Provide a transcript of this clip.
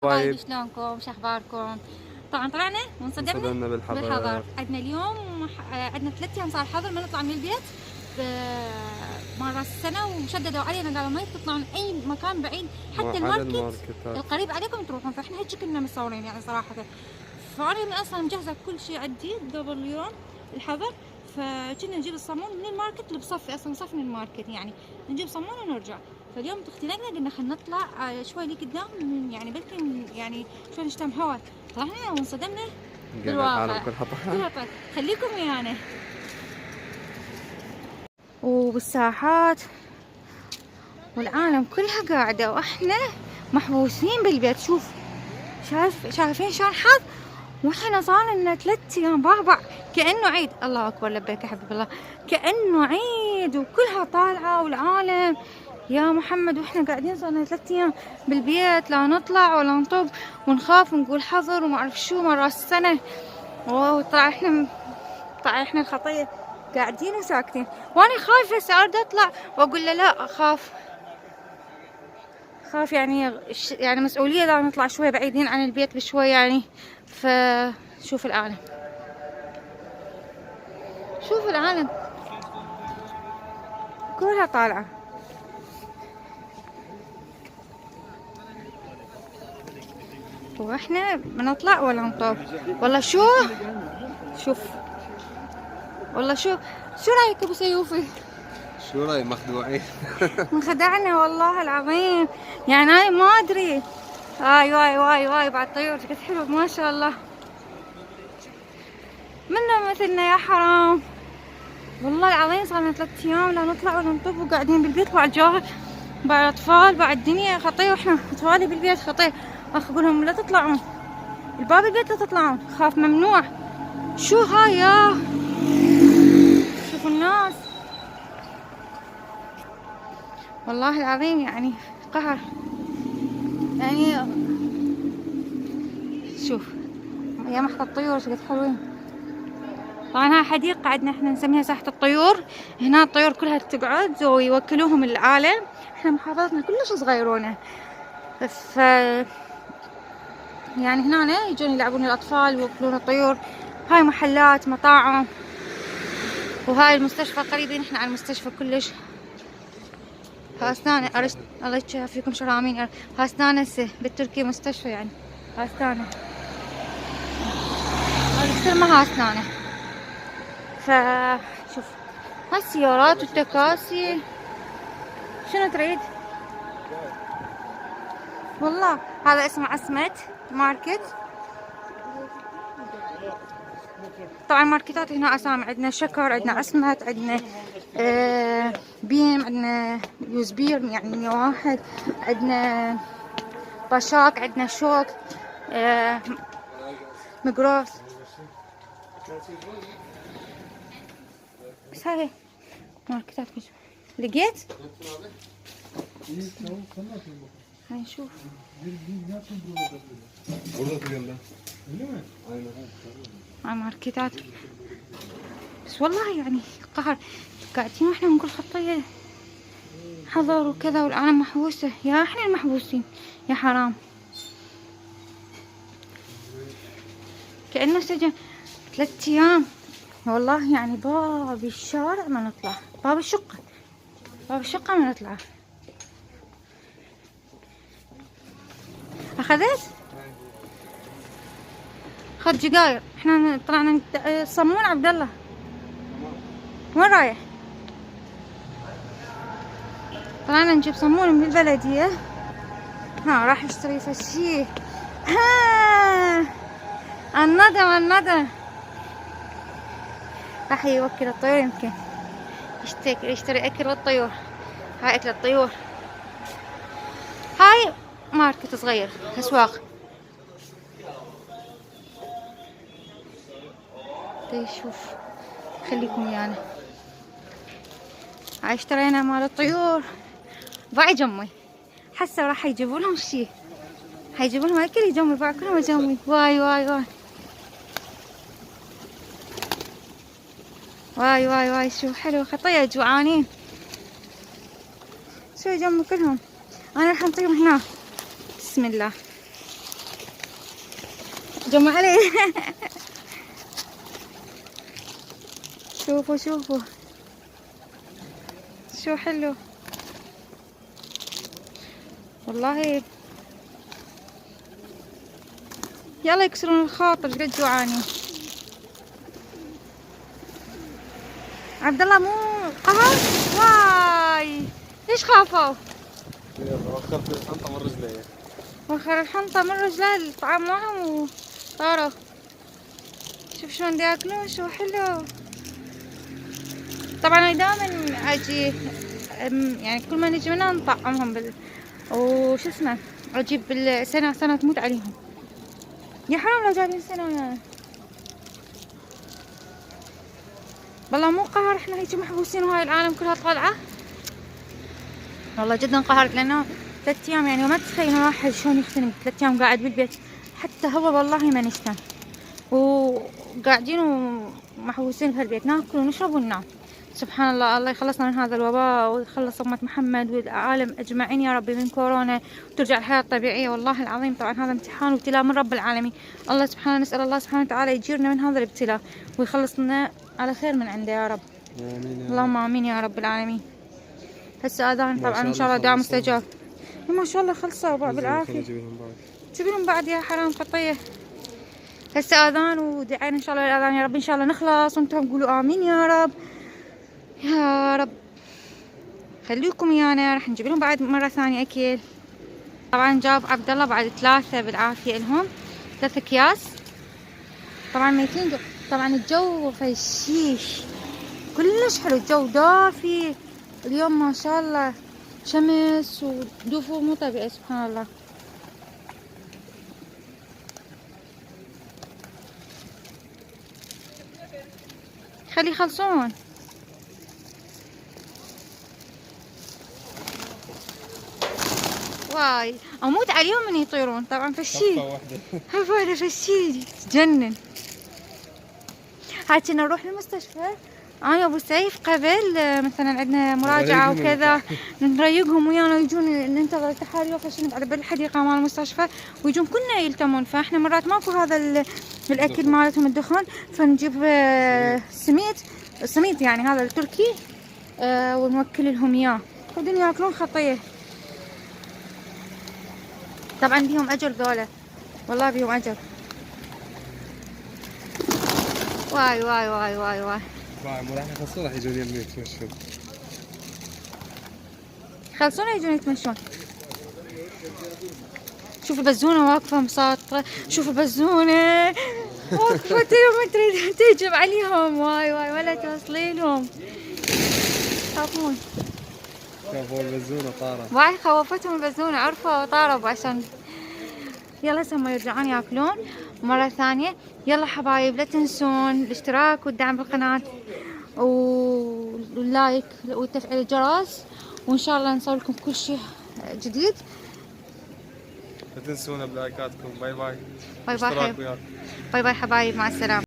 حبايب، شلونكم؟ شو اخباركم؟ طبعا طلعنا انصدمنا بالحظر. عندنا اليوم عندنا 3 ايام صار حظر ما نطلع من البيت مرة السنة، وشددوا علينا قالوا ما تطلعون اي مكان بعيد حتى على الماركت الماركتات. القريب عليكم تروحون. فاحنا هيك كنا مصورين يعني صراحة. فانا اصلا مجهزة كل شيء عندي قبل اليوم الحظر. فكنا نجيب الصمون من الماركت اللي بصفي اصلا صف من الماركت، يعني نجيب صمون ونرجع. فاليوم اختلقنا قلنا خلينا نطلع شوي لقدام، يعني بلكن يعني شوي نشتم هواء. طلعنا وانصدمنا بالواقع. كلها طيب. خليكم ويانا وبالساحات والعالم كلها قاعدة واحنا محبوسين بالبيت. شوف شايفين شلون حظ، واحنا صار لنا 3 ايام بابا كأنه عيد. الله اكبر، لبيك يا حبيب الله، كأنه عيد وكلها طالعة والعالم يا محمد. واحنا قاعدين صار لنا 3 ايام بالبيت، لا نطلع ولا نطب ونخاف ونقول حظر وما اعرف شو مرة السنة. وطلع احنا الخطية قاعدين وساكتين، وانا خايفة سأرد اطلع واقول له لا اخاف يعني مسؤولية لا نطلع شوي بعيدين عن البيت بشوي يعني. فشوف العالم، شوف العالم كلها طالعة. واحنا بنطلع ولا نطوف. والله شوف والله شو رايك ابو سيوفي؟ شو رايك؟ مخدوعين. انخدعنا والله العظيم، يعني انا ما ادري. واي بعد طيور قد حلو ما شاء الله. منا مثلنا يا حرام والله العظيم. صار لنا 3 ايام لا نطلع ولا نطوف وقاعدين بالبيت مع الجار مع الاطفال مع الدنيا خطير. واحنا اطفالي بالبيت خطير. اقول لهم لا تطلعون الباب البيت لا تطلعون، خاف ممنوع. شو هاي يا شوفوا الناس والله العظيم يعني قهر. يعني شوف يا محطة الطيور شقد حلوين. طبعا هاي حديقة عندنا احنا نسميها ساحة الطيور. هنا الطيور كلها تقعد ويوكلوهم العالم. احنا محافظتنا كلش صغيرونة، ف يعني هنا يجون يلعبون الأطفال ويوكلون الطيور. هاي محلات مطاعم، وهاي المستشفى قريبين احنا على المستشفى كلش. ها اسنان الله يشافيكم شرامين. ها اسنان بالتركي مستشفى يعني. ها اسنانه هذا ما ها اسنانه. فشوف هاي السيارات والتكاسي. شنو تريد؟ والله هذا اسمه عصمت ماركت. طبعا ماركتات هنا اسامي، عندنا شكر، عندنا عصمت، عندنا بيم، عندنا يوزبير يعني 101، عندنا باشاك، عندنا شوك، مقروس. بس هاي ماركتات لقيت. هاي نشوف هاي ماركتات. بس والله يعني قهر. قاعدين واحنا نقول خطية حظر وكذا والعالم محبوسة. يا احنا المحبوسين يا حرام، كأنه سجن 3 ايام والله. يعني باب الشارع ما نطلع، باب الشقة ما نطلع. اخذت خد جقاير. احنا طلعنا صمون عبد الله وين رايح؟ طلعنا نجيب صمون من البلدية. ها راح اشتري فشي. ها الندى راح يوكل الطيور، يمكن يشتري اكل للطيور. هاي اكل الطيور. هاي ماركت صغير اسواق. شوف خليكم ويانا. هاي اشترينا مال الطيور. باعي جمي حسوا راح يجيبوا لهم شي، حيجيبوا لهم اكل يجمي. باع كلهم جمي. واي شو حلو خطية جوعانين. شو يجمي كلهم. انا راح نطير هنا. بسم الله. جمع علي. شوفوا شوفوا شو حلو والله. يلا يكسرون الخاطر قد جوعانين. عبد الله مو قهر واي. ليش خافوا؟ وخرت الحنطة من رجلي. وخر الحنطة من رجلها الطعام معهم وطاروا. شوف شلون ياكلون شو حلو. طبعا انا دائما اجي يعني كل ما نجي منها نطعمهم وش اسمه اجيب سنة تموت عليهم. يا حرام لو جايبين سنة يعني. والله مو قهر احنا هيك محبوسين وهاي العالم كلها طالعة. والله جدا قهرت لانه 3 ايام يعني وما تتخيل واحد شلون يختنق 3 ايام قاعد بالبيت. حتى هو والله ما نشتم وقاعدين ومحبوسين بهالبيت ناكل ونشرب وننام. سبحان الله. الله يخلصنا من هذا الوباء ويخلص أمة محمد والعالم أجمعين يا ربي من كورونا وترجع الحياة الطبيعية. والله العظيم طبعا هذا امتحان وابتلاء من رب العالمين. الله سبحانه نسأل الله سبحانه وتعالى يجيرنا من هذا الابتلاء ويخلصنا على خير من عنده يا رب. آمين. اللهم آمين يا رب العالمين. هسه آذان طبعا إن شاء الله دعاء مستجاب. ما شاء الله خلصوا بالعافية. جيبينهم بعد يا حرام قطية. هسه آذان ودعينا إن شاء الله الآذان يا رب إن شاء الله نخلص وانتم قولوا آمين يا رب يا رب. خليكم ويانا راح نجيب لهم بعد مرة ثانية أكل. طبعا جاب عبد الله بعد 3 بالعافية لهم 3 أكياس. طبعا ميتين طبعا الجو فشيش كلش حلو. الجو دافي اليوم ما شاء الله شمس ودفو مو طبيعي سبحان الله. خلي يخلصون. واي اموت عليهم من يطيرون. طبعا فشي هفه واحده فشي تجنن. هاي كنا نروح للمستشفى انا وابو سيف قبل مثلا عندنا مراجعه وكذا نريقهم ويانا يجون ننتظر التحاليل وفشي نقعد بالحديقه مال المستشفى ويجون كلنا يلتمون. فاحنا مرات ماكو هذا الاكل مالتهم الدخن فنجيب سميت يعني هذا التركي ونوكل لهم اياه يقعدون ياكلون خطيه. طبعا بيهم اجر ذولا والله بيهم اجر. واي واي واي واي واي. مو راح يخلصون راح يجون يمي يتمشون. يخلصون يجون يتمشون. شوفوا بزونة واقفة مساطرة. شوفوا بزونة واقفة ما تريد تهجم عليهم. واي واي ولا توصلي لهم يخافون. شافوا البزونة طارت. واي خوفتهم البزونة عرفوا طاروا عشان يلا سما يرجعون ياكلون مرة ثانية. يلا حبايب لا تنسون الاشتراك والدعم بالقناة واللايك وتفعيل الجرس وان شاء الله نسوي لكم كل شيء جديد. لا تنسونا بلايكاتكم. باي باي. باي باي باي باي حبايب مع السلامة.